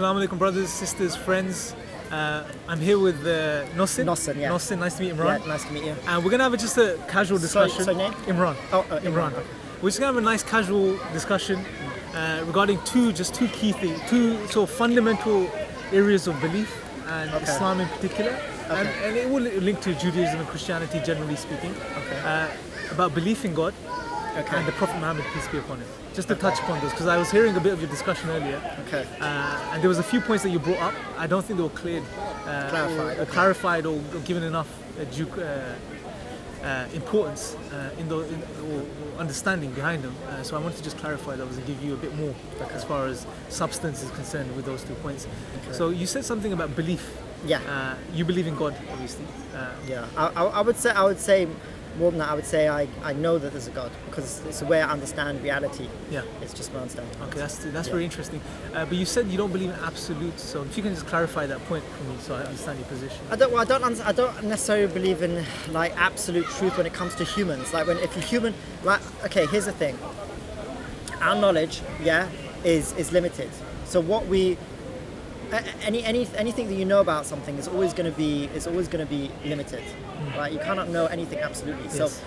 Assalamu alaikum, brothers, sisters, friends. I'm here with Nosson. Nosson, yeah. Nosson, nice to meet Imran. Yeah, nice to meet you. And we're going to have just a casual discussion. So name? Imran. Oh, Imran. Okay. We're just going to have a nice casual discussion regarding two key things, two sort of fundamental areas of belief, and Islam in particular. And it will link to Judaism and Christianity, generally speaking. About belief in God and the Prophet Muhammad, peace be upon him. Just to touch upon those, because I was hearing a bit of your discussion earlier. And there was a few points that you brought up. I don't think they were cleared, clarified or given enough due importance or understanding behind them. So I wanted to just clarify those and give you a bit more as far as substance is concerned with those 2 points. So you said something about belief. Yeah. You believe in God, obviously. Yeah. I would say more than that. I would say I know that there's a God, because it's the way I understand reality. Yeah. It's just my understanding. Okay, that's very interesting. But you said you don't believe in absolutes, so if you can just clarify that point for me, so I understand your position. I don't necessarily believe in like absolute truth when it comes to humans. Like if you're human, like here's the thing. Our knowledge, is limited. So what we anything that you know about something is always going to be limited, right? You cannot know anything absolutely. Yes.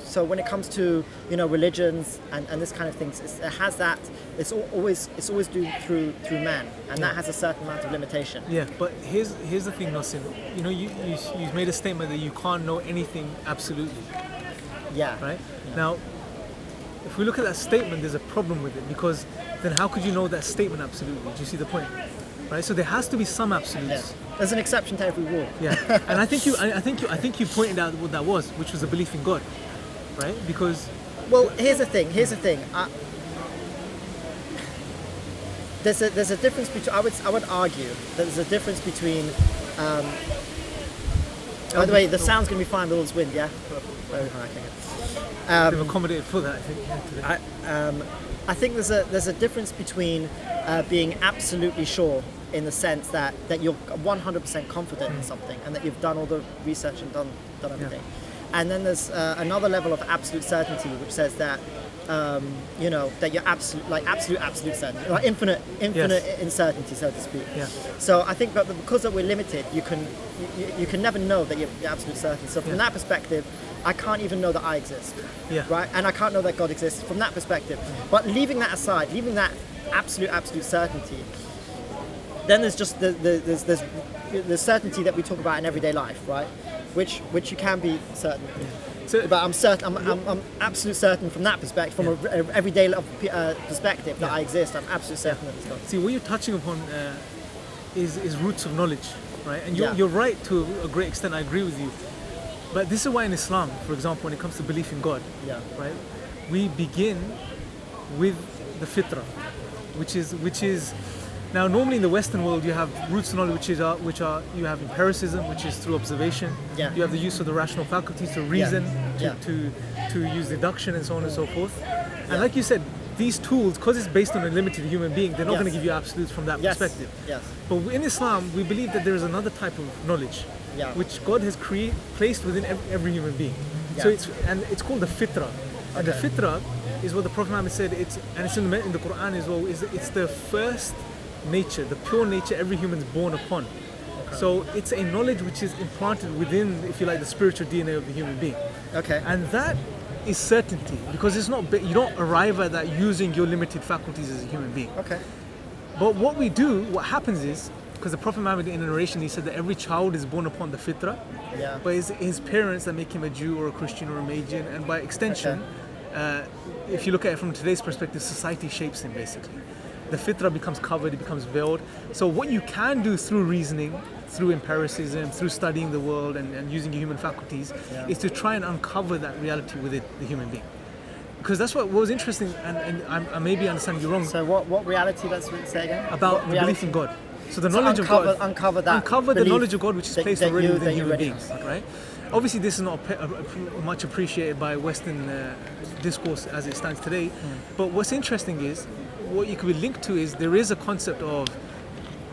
So when it comes to religions and this kind of things, it has that. It's always due through man, and that has a certain amount of limitation. Yeah, but here's the thing, Nosson. You made a statement that you can't know anything absolutely. Yeah. Right. Yeah. Now, if we look at that statement, there's a problem with it, because then how could you know that statement absolutely? Do you see the point? Right, so there has to be some absolutes. Yeah. There's an exception to every rule. Yeah, and I think you pointed out what that was, which was the belief in God, right? Because here's the thing. There's a difference between. I would argue that there's a difference between. By the way, the sound's going to be fine with all this wind. Yeah. They've accommodated for that, I think. I think there's a difference between being absolutely sure, in the sense that you're 100% confident in something, and that you've done all the research and done everything. And then there's another level of absolute certainty, which says that that you're absolute certainty, like infinite uncertainty, so to speak. Yeah. So I think that because we're limited, you can never know that you're absolute certain. So from that perspective, I can't even know that I exist. Yeah. Right? And I can't know that God exists from that perspective. But leaving that aside, leaving that absolute certainty, then there's just the certainty that we talk about in everyday life, right? Which you can be certain. Yeah. So, but I'm certain. I'm absolutely certain from that perspective, from an everyday perspective, that I exist. I'm absolutely certain that it's God. See, what you're touching upon is roots of knowledge, right? And you're right to a great extent. I agree with you. But this is why in Islam, for example, when it comes to belief in God, right, we begin with the fitrah, which is now normally in the Western world you have roots of knowledge which are you have empiricism, which is through observation. Yeah. You have the use of the rational faculties to reason, to use deduction and so on and so forth. And like you said, these tools, because it's based on a limited human being, they're not going to give you absolutes from that perspective. Yes. But in Islam, we believe that there is another type of knowledge, which God has placed within every human being. So it's called the fitrah. And the fitrah is what the Prophet Muhammad said. It's in the Quran as well. It's the first nature, the pure nature every human is born upon. So it's a knowledge which is implanted within, if you like, the spiritual DNA of the human being. And that is certainty, because it's not. You don't arrive at that using your limited faculties as a human being. But what happens is, because the Prophet Muhammad in a narration, he said that every child is born upon the fitrah, but it's his parents that make him a Jew or a Christian or a Magian, and by extension, if you look at it from today's perspective, society shapes him basically. The fitrah becomes covered, it becomes veiled. So what you can do through reasoning, through empiricism, through studying the world and using your human faculties, is to try and uncover that reality within the human being. Because that's what was interesting, and I may be understanding you wrong. So what reality, that's what you say again? About the belief in God. So the knowledge of God. Uncover the knowledge of God which is placed already within human beings, right? Obviously this is not much appreciated by Western discourse as it stands today, but what's interesting is, what you could be linked to is there is a concept of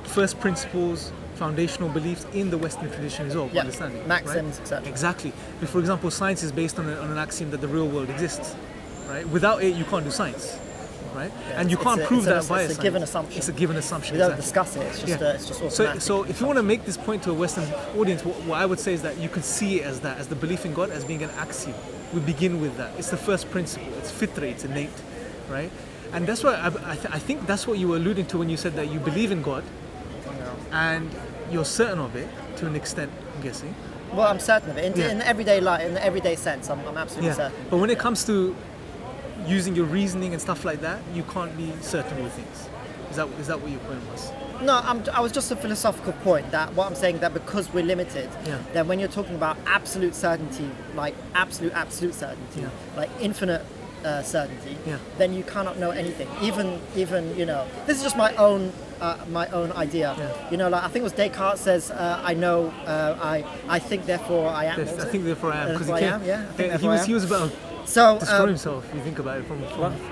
first principles, foundational beliefs in the Western tradition as well, understanding. Maxims, etc. Exactly. For example, science is based on an axiom that the real world exists, right? Without it, you can't do science, right? Yeah, And you can't prove that by it's a given assumption. It's a given assumption. We don't exactly. discuss it. It's just automatic. So if you want to make this point to a Western audience, what I would say is that you can see it as that, as the belief in God as being an axiom. We begin with that. It's the first principle. It's fitra. It's innate, right? And that's why I think that's what you were alluding to when you said that you believe in God, and you're certain of it to an extent. I'm guessing. Well, I'm certain of it. In the everyday life, in the everyday sense, I'm absolutely certain. But when it comes to using your reasoning and stuff like that, you can't be certain with things. Is that what your point was? No, I was just a philosophical point that what I'm saying that because we're limited, then when you're talking about absolute certainty, like absolute certainty, like infinite certainty, then you cannot know anything. Even this is just my own idea. Like I think it was Descartes says, I know, I think therefore I am. I think therefore I am, because he was about to destroy himself. If you think about it,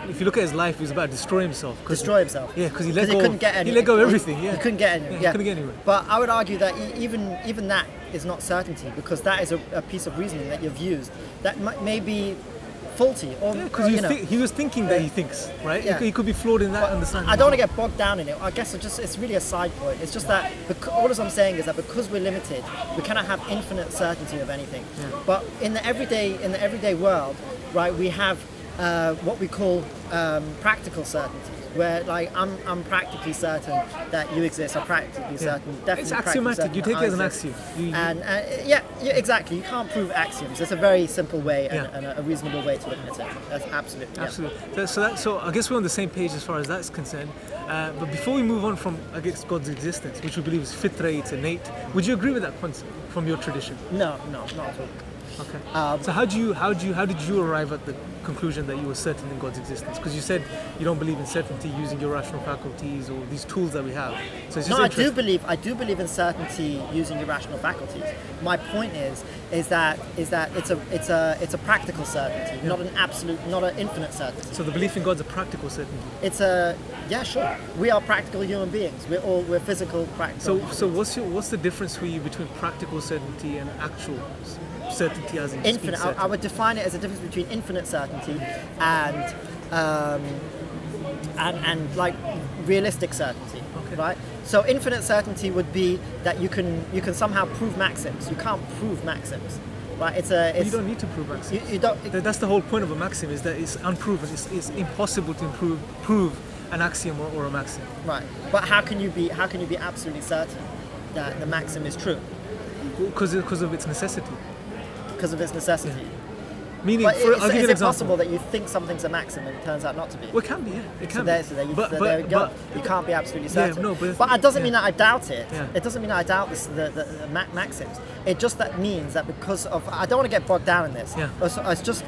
if you look at his life, he was about to destroy himself. Destroy himself. Yeah, because he let go. Couldn't get any, he let go of everything. Yeah, he couldn't get anywhere. He couldn't get anywhere. But I would argue that even that is not certainty, because that is a piece of reasoning that you've used that may be faulty, or because he was thinking that he thinks, right? He could be flawed in that understanding. I don't want to get bogged down in it. I guess it's really a side point. It's just that all I'm saying is that because we're limited, we cannot have infinite certainty of anything. But in the everyday world, right, we have what we call practical certainty, where like I'm practically certain that you exist. I'm practically certain. Definitely it's axiomatic. You take it as an axiom. Yeah, exactly. You can't prove axioms. It's a very simple way and a reasonable way to look at it. That's absolutely. So I guess we're on the same page as far as that's concerned. But before we move on from, I guess, God's existence, which we believe is fitra, it's innate, would you agree with that concept from your tradition? No, not at all. Okay. So how did you arrive at the conclusion that you were certain in God's existence? Because you said you don't believe in certainty using your rational faculties or these tools that we have. So it's just I do believe in certainty using your rational faculties. My point is that it's a practical certainty, not an absolute, not an infinite certainty. So the belief in God's a practical certainty. Sure. We are practical human beings. We're physical, practical. So what's the difference for you between practical certainty and actual certainty, as in infinite? I would define it as a difference between infinite certainty and like realistic certainty, right? So infinite certainty would be that you can somehow prove maxims. You can't prove maxims, right? You don't need to prove maxims. You don't. That's the whole point of a maxim, is that it's unproven. It's impossible to prove an axiom or a maxim. Right. But how can you be absolutely certain that the maxim is true? Because of its necessity. Because of its necessity. Yeah. Meaning, but I'll give you an example. Possible that you think something's a maxim and it turns out not to be? Well, it can be, yeah. It can be. So there you go. You can't be absolutely certain. But it doesn't mean that I doubt it. Yeah. It doesn't mean that I doubt the maxims. It just that means that because of... I don't want to get bogged down in this. Yeah. It's just...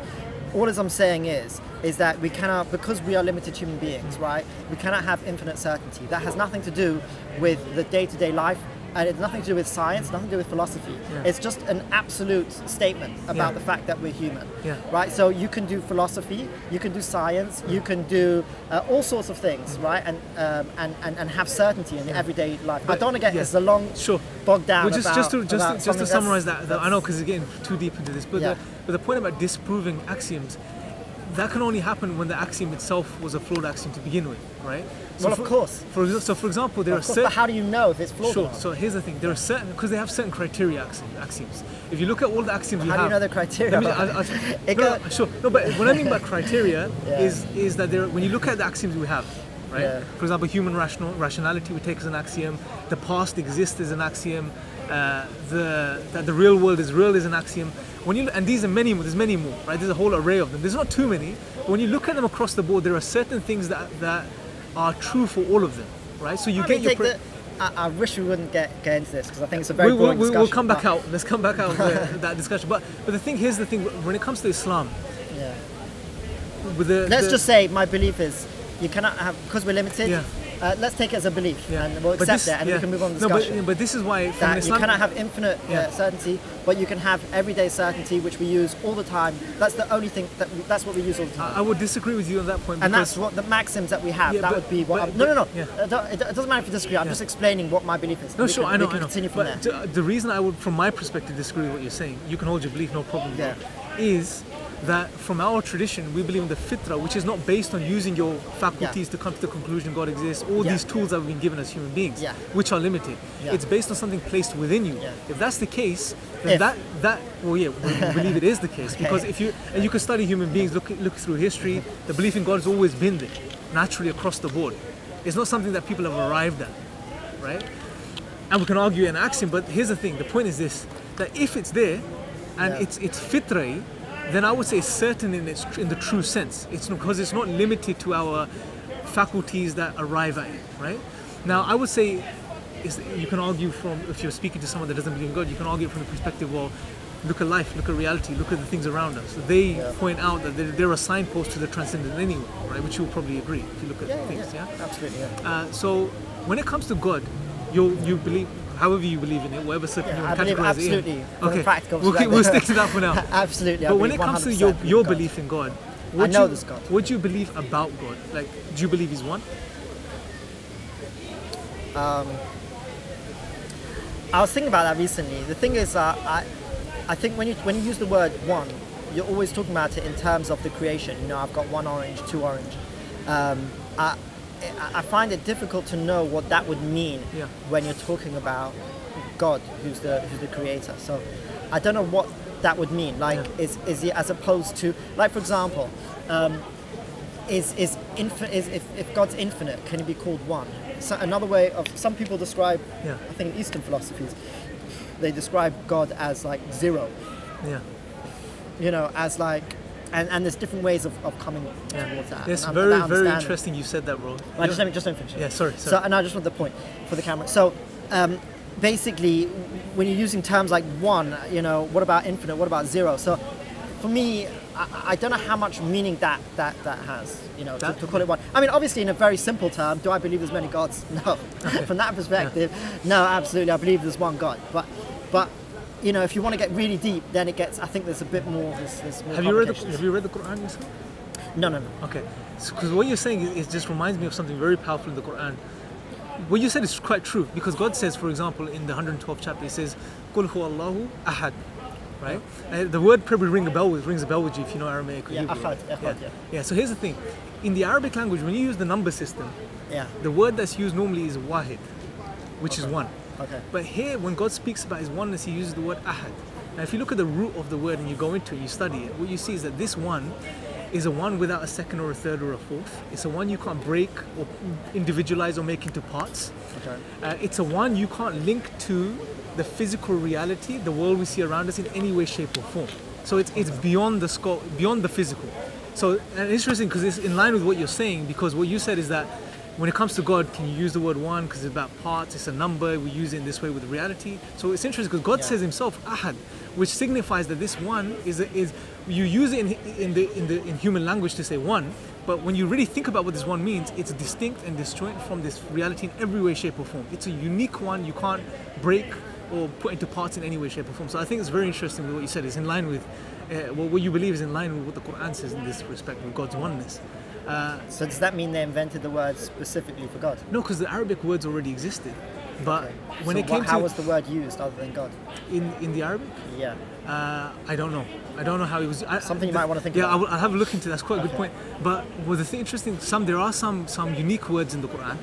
All I'm saying is that we cannot, because we are limited human beings, right? We cannot have infinite certainty. That has nothing to do with the day-to-day life, and it's nothing to do with science, nothing to do with philosophy. Yeah. It's just an absolute statement about the fact that we're human, right? So you can do philosophy, you can do science, you can do all sorts of things, right? And have certainty in the everyday life. But I don't want to get this long bogged down. Well, just to summarize that, I know because you're getting too deep into this, but the point about disproving axioms, that can only happen when the axiom itself was a flawed axiom to begin with, right? So of course. For example, there are certain... But how do you know if it's flawed? Sure. So here's the thing: there are certain, because they have certain criteria axioms. If you look at all the axioms we have, how do you know the criteria? No, but what I mean by criteria is that when you look at the axioms we have, right? Yeah. For example, human rationality we take as an axiom. The past exists as an axiom. That the real world is real is an axiom. And these are there's many more, right? There's a whole array of them. There's not too many, but when you look at them across the board, there are certain things that are true for all of them, right? So I wish we wouldn't get into this, because I think it's a very boring discussion. We'll come back out. Let's come back out of that discussion. But here's the thing: when it comes to Islam, let's just say my belief is you cannot have, because we're limited. Yeah. Let's take it as a belief, and we'll accept it, and we can move on to discussion. But this is why that you cannot have infinite certainty, but you can have everyday certainty, which we use all the time. That's the only thing that's what we use all the time. I would disagree with you on that point. And that's what the maxims that we have. That would be what. No. It doesn't matter if you disagree. I'm just explaining what my belief is. No, sure, I know. We can continue from there. The reason I would, from my perspective, disagree with what you're saying, you can hold your belief, no problem. Yeah. Is that from our tradition, we believe in the fitra, which is not based on using your faculties to come to the conclusion God exists, all these tools that we've been given as human beings, which are limited. It's based on something placed within you. If that's the case, then we believe it is the case. Because if you can study human beings, look through history, the belief in God has always been there, naturally across the board. It's not something that people have arrived at, right? And we can argue an axiom, but here's the thing, the point is this, that if it's there, and it's fitrah, then I would say it's certain in the true sense. It's because it's not limited to our faculties that arrive at it, right? Now, I would say you can argue from, if you're speaking to someone that doesn't believe in God, you can argue from the perspective, well, look at life, look at reality, look at the things around us. They point out that they're a signpost to the transcendent anyway, right? Which you'll probably agree if you look at things, Absolutely, so when it comes to God, you believe, however you believe in it, whatever certain you want to categorize it in. Okay, we'll stick to that for now. Absolutely. But when it comes to your belief in God, there's God. What do you believe about God? Like, do you believe He's one? I was thinking about that recently. The thing is, I think when you use the word one, you're always talking about it in terms of the creation. You know, I've got one orange, two orange. I find it difficult to know what that would mean when you're talking about God, who's the creator. So I don't know what that would mean. Like, is he, as opposed to, like, for example, if God's infinite, can he be called one? So another way of, some people describe, I think in Eastern philosophies, they describe God as like zero. You know, as like. And there's different ways of coming towards that. It's very interesting you said that, bro. Just let me finish. Yeah, sorry. So, and I just want the point for the camera. So, basically, when you're using terms like one, you know, what about infinite? What about zero? So, for me, I don't know how much meaning that has, you know, to call it one. I mean, obviously, in a very simple term, do I believe there's many gods? No. From that perspective, no, absolutely, I believe there's one God. But you know, if you want to get really deep, then it gets. I think there's a bit more. There's more. Have you read the Quran yourself? No. Okay, because what you're saying is just reminds me of something very powerful in the Quran. What you said is quite true, because God says, for example, in the 112th chapter, He says, "Qul huwa Allahu ahad," right? The word probably rings a bell with you if you know Aramaic or Hebrew. Ahad. So here's the thing: in the Arabic language, when you use the number system, the word that's used normally is wahid, which is one. Okay. But here, when God speaks about His oneness, He uses the word ahad. Now, if you look at the root of the word and you go into it, you study it, what you see is that this one is a one without a second or a third or a fourth. It's a one you can't break or individualize or make into parts. Okay. It's a one you can't link to the physical reality, the world we see around us in any way, shape or form. So it's beyond the scope, beyond the physical. So, and it's interesting because it's in line with what you're saying, because what you said is that when it comes to God, can you use the word one because it's about parts, it's a number, we use it in this way with reality. So it's interesting because God says Himself, ahad, which signifies that this one is you use it in human language to say one, but when you really think about what this one means, it's distinct and disjoint from this reality in every way, shape or form. It's a unique one you can't break or put into parts in any way, shape or form. So I think it's very interesting with what you said. It's in line with what you believe is in line with what the Quran says in this respect with God's oneness. So does that mean they invented the word specifically for God? No, because the Arabic words already existed. But when it came how was the word used other than God? In the Arabic? Yeah. I don't know. I don't know how it was. Something you might want to think about. Yeah, I'll have a look into that. That's quite a good point. But the thing interesting, there are some unique words in the Quran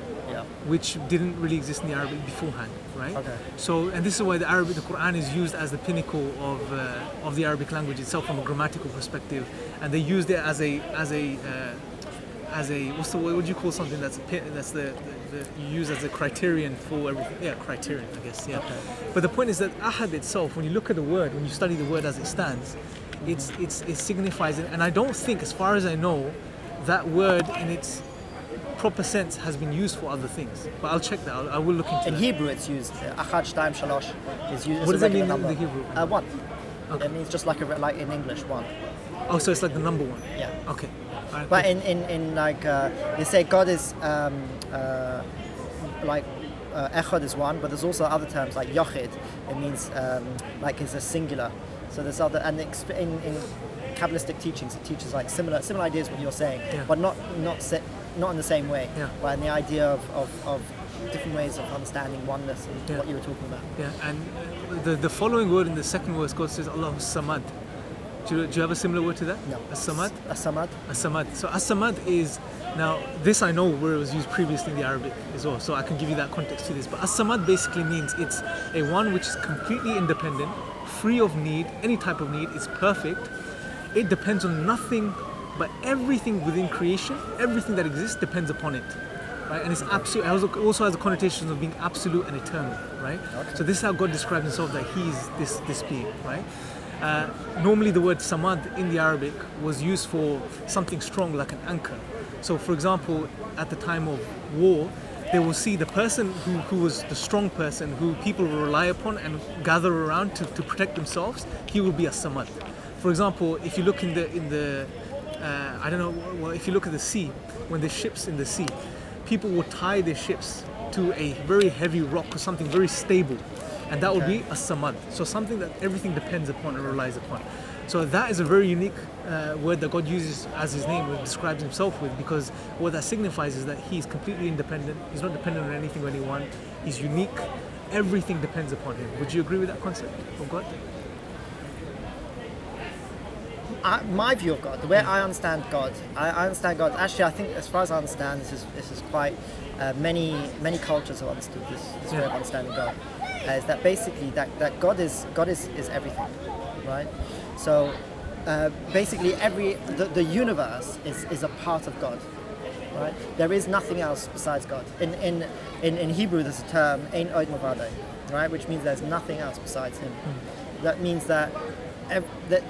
which didn't really exist in the Arabic beforehand, right? Okay. So, and this is why the Quran is used as the pinnacle of the Arabic language itself from a grammatical perspective, and they used it as a what's the word? What do you call something that's the you use as a criterion for everything? Yeah, criterion, I guess. Yeah. Okay. But the point is that ahad itself, when you look at the word, when you study the word as it stands, it signifies it. And I don't think, as far as I know, that word in its proper sense has been used for other things. But I'll check that. I will look into that. In Hebrew, it's used. Ahad, shtaim, shalosh is used. What does it mean number. in the Hebrew? One. Okay. It means just like in English, one. Oh, so it's like the number one. Yeah. Okay. Right, but in like they say God is echad is one, but there's also other terms like yochid. It means like it's a singular. So there's other, and in Kabbalistic teachings it teaches like similar ideas what you're saying, but not in the same way. Yeah. But in the idea of different ways of understanding oneness and what you were talking about. Yeah, and the following word in the second verse, God says Allahu Samad. Do you have a similar word to that? No. As-samad? As-samad. As-samad. So as-samad is, now this I know where it was used previously in the Arabic as well, so I can give you that context to this. But as-samad basically means it's a one which is completely independent, free of need, any type of need, it's perfect. It depends on nothing, but everything within creation, everything that exists depends upon it. Right? And it's absolute. It also has the connotations of being absolute and eternal, right? Okay. So this is how God describes himself, that he's this being, right? Normally the word samad in the Arabic was used for something strong like an anchor. So for example, at the time of war, they will see the person who was the strong person, who people will rely upon and gather around to protect themselves, he will be a samad. For example, if you look in the I don't know, well, if you look at the sea, when there's ships in the sea, people will tie their ships to a very heavy rock or something very stable, and that will be a samad. So something that everything depends upon and relies upon. So that is a very unique word that God uses as his name, or describes himself with, because what that signifies is that he's completely independent. He's not dependent on anything or anyone. He's unique. Everything depends upon him. Would you agree with that concept of God? My view of God, the way I understand God, actually I think, as far as I understand, this is quite many cultures have understood this way of understanding God, is that basically that God is everything, right? So basically the universe is a part of God, right? There is nothing else besides God. In Hebrew there's a term ein od milvado, right, which means there's nothing else besides him. That means that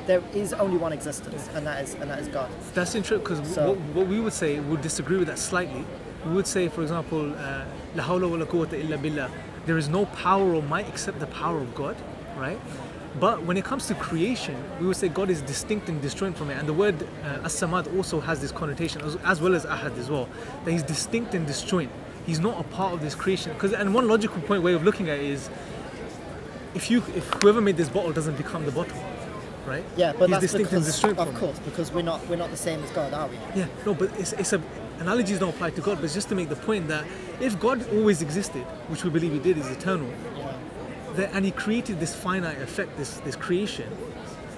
there is only one existence, and that is God. That's interesting, because what we would say, would disagree with that slightly. We would say, for example, la hawla wa la quwwata illa billah, there is no power or might except the power of God, right? But when it comes to creation, we would say God is distinct and disjoint from it. And the word as-samad also has this connotation, as well as ahad as well, that he's distinct and disjoint. He's not a part of this creation. And one logical way of looking at it is, if whoever made this bottle doesn't become the bottle, right? Yeah, but he's that's distinct and disjoint from of course, because we're not the same as God, are we? Yeah, no, but analogies don't apply to God, but it's just to make the point that if God always existed, which we believe he did, is eternal, and he created this finite effect, this creation,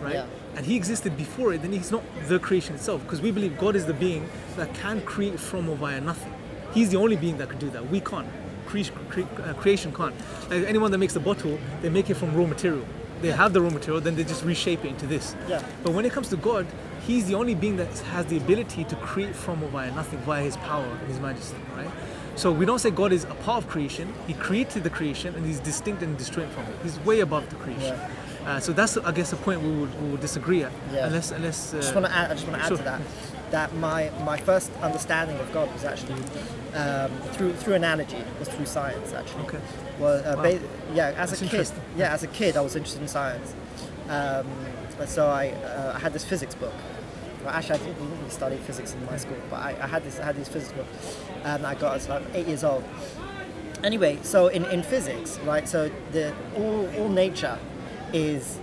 right? Yeah. And he existed before it, then he's not the creation itself, because we believe God is the being that can create from or via nothing. He's the only being that could do that. We can't. Creation can't. Like anyone that makes a bottle, they make it from raw material. They have the raw material, then they just reshape it into this. Yeah. But when it comes to God, he's the only being that has the ability to create from or via nothing, via his power and his majesty, right? So we don't say God is a part of creation. He created the creation and he's distinct and disjoint from it. He's way above the creation. Yeah. So that's, I guess, a point we would disagree at. Yeah. Unless I just want to add to that. That my first understanding of God was actually through analogy, was through science actually. Okay. Well, That's as a kid, I was interested in science. So I had this physics book. Well, actually, I didn't really study physics in my school, but I had these physics books, and I got as like 8 years old. Anyway, so in physics, right? So all nature is.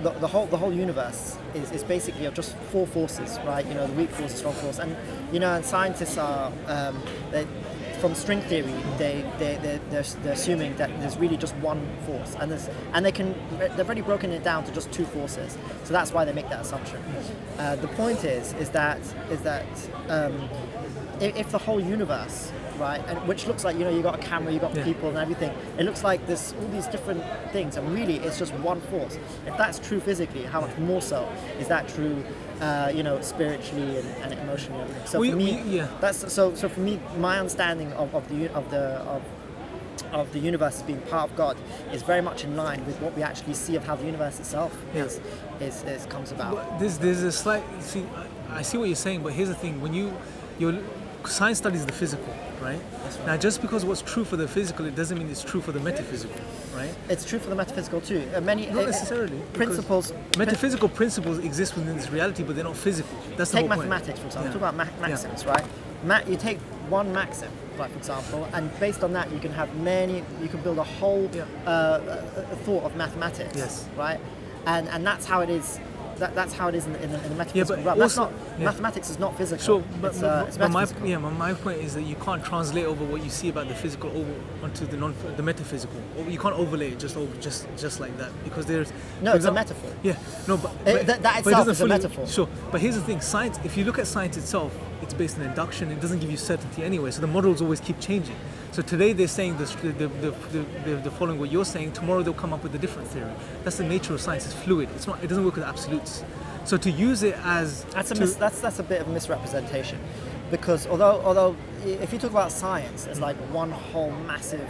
The whole universe is basically just four forces, right? You know, the weak force, the strong force, and you know, and scientists are from string theory, they're assuming that there's really just one force, and they've already broken it down to just two forces, so that's why they make that assumption. The point is that if the whole universe, right, and which looks like, you know, you got a camera, you got people and everything, it looks like there's all these different things, and really it's just one force. If that's true physically, how much more so is that true, you know, spiritually and emotionally? So for me, that's so for me, my understanding of the universe as being part of God is very much in line with what we actually see of how the universe itself is comes about. There's a slight. See, I see what you're saying, but here's the thing: when your science studies the physical, right? Right? Now, just because what's true for the physical, it doesn't mean it's true for the metaphysical, right? It's true for the metaphysical too. Not necessarily. Principles. Metaphysical principles exist within this reality, but they're not physical. That's the whole point. Take mathematics, for example. Talk about maxims, right? You take one maxim, like for example, and based on that, you can have you can build a whole thought of mathematics, right? And that's how it is that's how it is in the metaphysical Yeah, but realm. That's also- not yeah. Mathematics is not physical. Sure, it's but metaphysical. my point is that you can't translate over what you see about the physical over onto the metaphysical. Or you can't overlay it just like that, because there's No, for it's a example- metaphor. Yeah, no, but That but it itself doesn't is a metaphor. Sure, but here's the thing: science. If you look at science itself, it's based on induction. It doesn't give you certainty anyway. So the models always keep changing. So today they're saying the following what you're saying. Tomorrow they'll come up with a different theory. That's the nature of science. It's fluid. It's not. It doesn't work with absolutes. So to use it as That's a bit of misrepresentation, because although if you talk about science as like one whole massive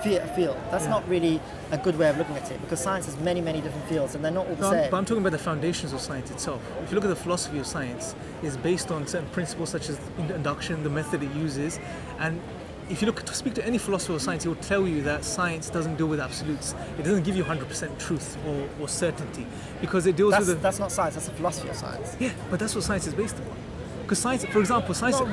field, that's not really a good way of looking at it, because science has many different fields and they're not all the same. But I'm talking about the foundations of science itself. If you look at the philosophy of science, it's based on certain principles such as induction, the method it uses, and if you speak to any philosopher of science, he will tell you that science doesn't deal with absolutes. It doesn't give you 100% truth or certainty, because it deals with that's not science. That's a philosophy of science. Yeah, but that's what science is based upon. Because science, for example, science. Not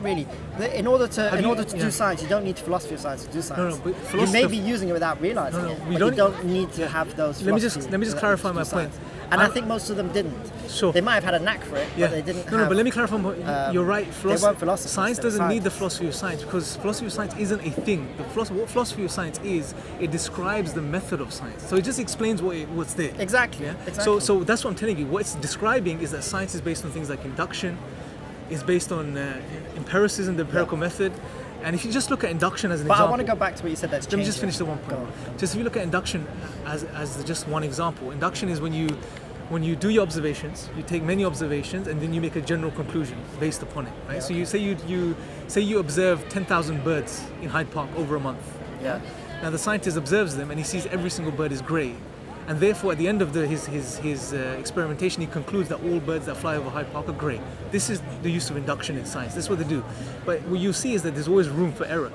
really. In order to yeah. do science, you don't need philosophy of science to do science. No, but you philosophy. may be using it without realizing it. we But you don't need to have those. Let me just philosophies clarify to do my science. point. And I think most of them didn't. Sure. They might have had a knack for it, Yeah. but they didn't. No, but let me clarify. You're right. They weren't philosophers. Science they were doesn't need the scientists. philosophy of science, because philosophy of science isn't a thing. What philosophy of science is, it describes the method of science. So it just explains what's there. Exactly. Yeah. Exactly. So that's what I'm telling you. What it's describing is that science is based on things like induction, is based on empiricism, the empirical method. And if you just look at induction as an But example, I want to go back to what you said. That's let me just changing. finish the one point. Go on. Just if you look at induction as just one example, induction is when you do your observations, you take many observations, and then you make a general conclusion based upon it. Right. Yeah. So you say you observe 10,000 birds in Hyde Park over a month. Yeah. Now the scientist observes them and he sees every single bird is grey, and therefore at the end of his experimentation he concludes that all birds that fly over Hyde Park are grey. This is the use of induction in science. That's what they do. But what you see is that there's always room for error.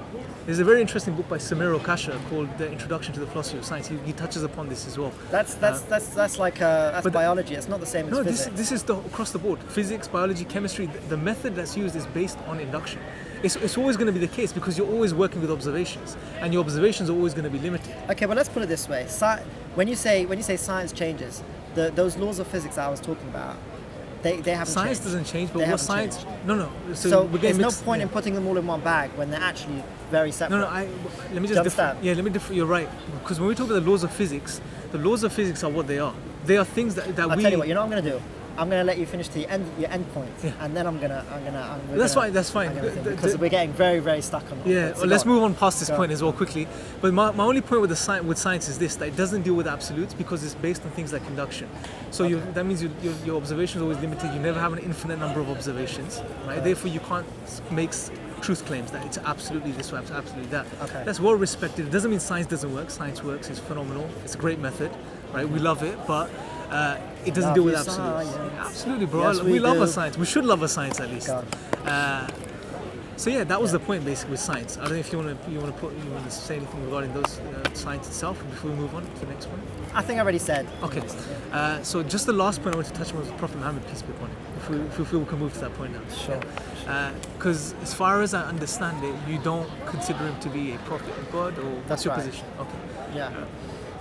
There's a very interesting book by Samir Okasha called The Introduction to the Philosophy of Science. He touches upon this as well. That's biology. It's not the same as No, physics. this is across the board. Physics, biology, chemistry. The method that's used is based on induction. It's always going to be the case, because you're always working with observations, and your observations are always going to be limited. Okay, but let's put it this way: when you say science changes, those laws of physics I was talking about, they haven't Science changed. doesn't change, but They what haven't science? changed. No. So we're there's getting no mixed. point in putting them all in one bag when they're actually very separate. No. Let me you just understand? let me differ. You're right, because when we talk about the laws of physics, the laws of physics are what they are. They are things that I'll we. tell you what. You know what I'm going to do? I'm going to let you finish to your end point, and then I'm gonna. That's fine. That's fine. Because we're getting very stuck on that. Yeah, So well, let's go on. move on past this Go point on. as well quickly. But my only point with with science is this: that it doesn't deal with absolutes, because it's based on things like induction. So that means your observations are always limited. You never have an infinite number of observations, right? Therefore, you can't make truth claims that it's absolutely this or absolutely that. Okay. That's well respected. It doesn't mean science doesn't work. Science works. It's phenomenal. It's a great method, right? We love it, but it doesn't deal with absolutes. Science. Absolutely, bro. Yes, we love do. a science. We should love a science at least. Go on. So yeah, that was the point basically with science. I don't know if you want to say anything regarding those science itself before we move on to the next one. I think I already said. Okay. So just the last point I want to touch on was Prophet Muhammad, peace be upon him. If we feel we can move to that point now. Sure. Because as far as I understand it, you don't consider him to be a prophet of God, or what's That's your right. position? Okay. Yeah.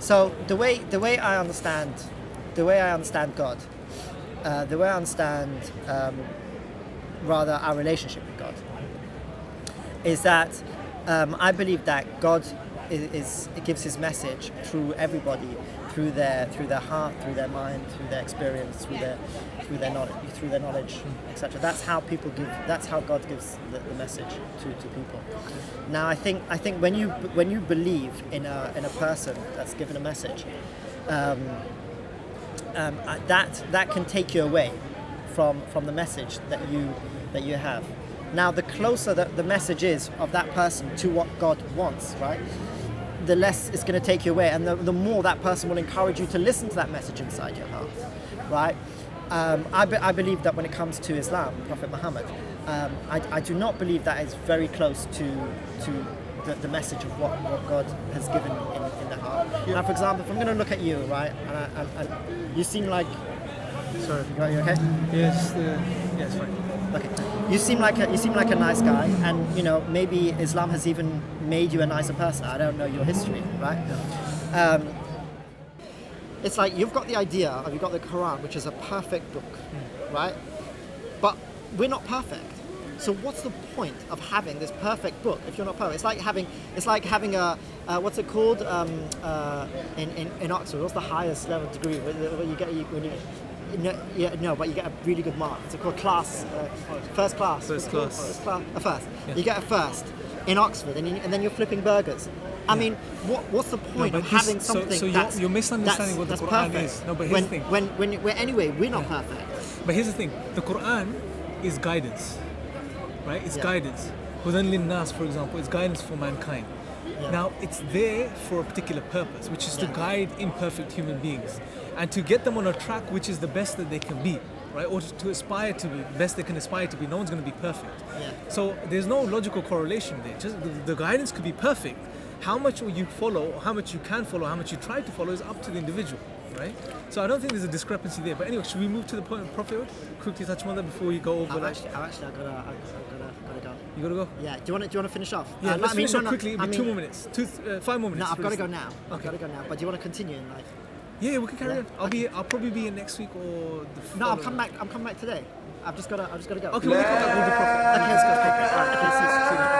So the way I understand God, the way I understand rather our relationship with God, is that I believe that God it gives His message through everybody, through their heart, through their mind, through their experience, through their knowledge, etc. That's how God gives the message to people. Now I think when you believe in a person that's given a message, that can take you away from the message that you have. Now, the closer that the message is of that person to what God wants, right, the less it's going to take you away, and the more that person will encourage you to listen to that message inside your heart, right? I believe that when it comes to Islam, Prophet Muhammad, I do not believe that is very close to the message of what God has given in the heart. Yeah. Now, for example, if I'm going to look at you, right, and you seem like... Sorry, you okay? Yes. Yeah, it's fine. Okay. You seem like a nice guy, and maybe Islam has even made you a nicer person. I don't know your history, right? it's like you've got the idea, you've got the Quran, which is a perfect book, right? But we're not perfect. So what's the point of having this perfect book if you're not perfect? It's like having a what's it called in Oxford? What's the highest level degree when you get but you get a really good mark. It's called class, first class. First class. A first. Yeah. You get a first in Oxford, and then you're flipping burgers. I mean, what's the point of having something so you're misunderstanding what the Quran perfect. is. No, but here's the thing. We're not perfect. But here's the thing. The Quran is guidance, right? It's guidance. Hudan lin-nas, for example, is guidance for mankind. Yeah. Now, it's there for a particular purpose, which is to guide imperfect human beings and to get them on a track which is the best that they can be, right? Or to aspire to be the best they can aspire to be. No one's going to be perfect. Yeah. So there's no logical correlation there. Just the guidance could be perfect. How much you follow, how much you can follow, how much you try to follow is up to the individual, right? So I don't think there's a discrepancy there. But anyway, should we move to the point of prophethood? Quickly touch on that before we go over that. I've gotta go. You gotta go? Yeah. Do you want to finish off? Yeah, let's finish off quickly. 2 more minutes. 5 more minutes. No, I've got to go now. Okay. I've got to go now. But do you want to continue in like? Yeah, we can carry on. I'll probably be in next week or the. No, I'll come back today. I've just got to go. Okay, when you come back, we'll do prophet. Okay, let's go. All right, okay, see you.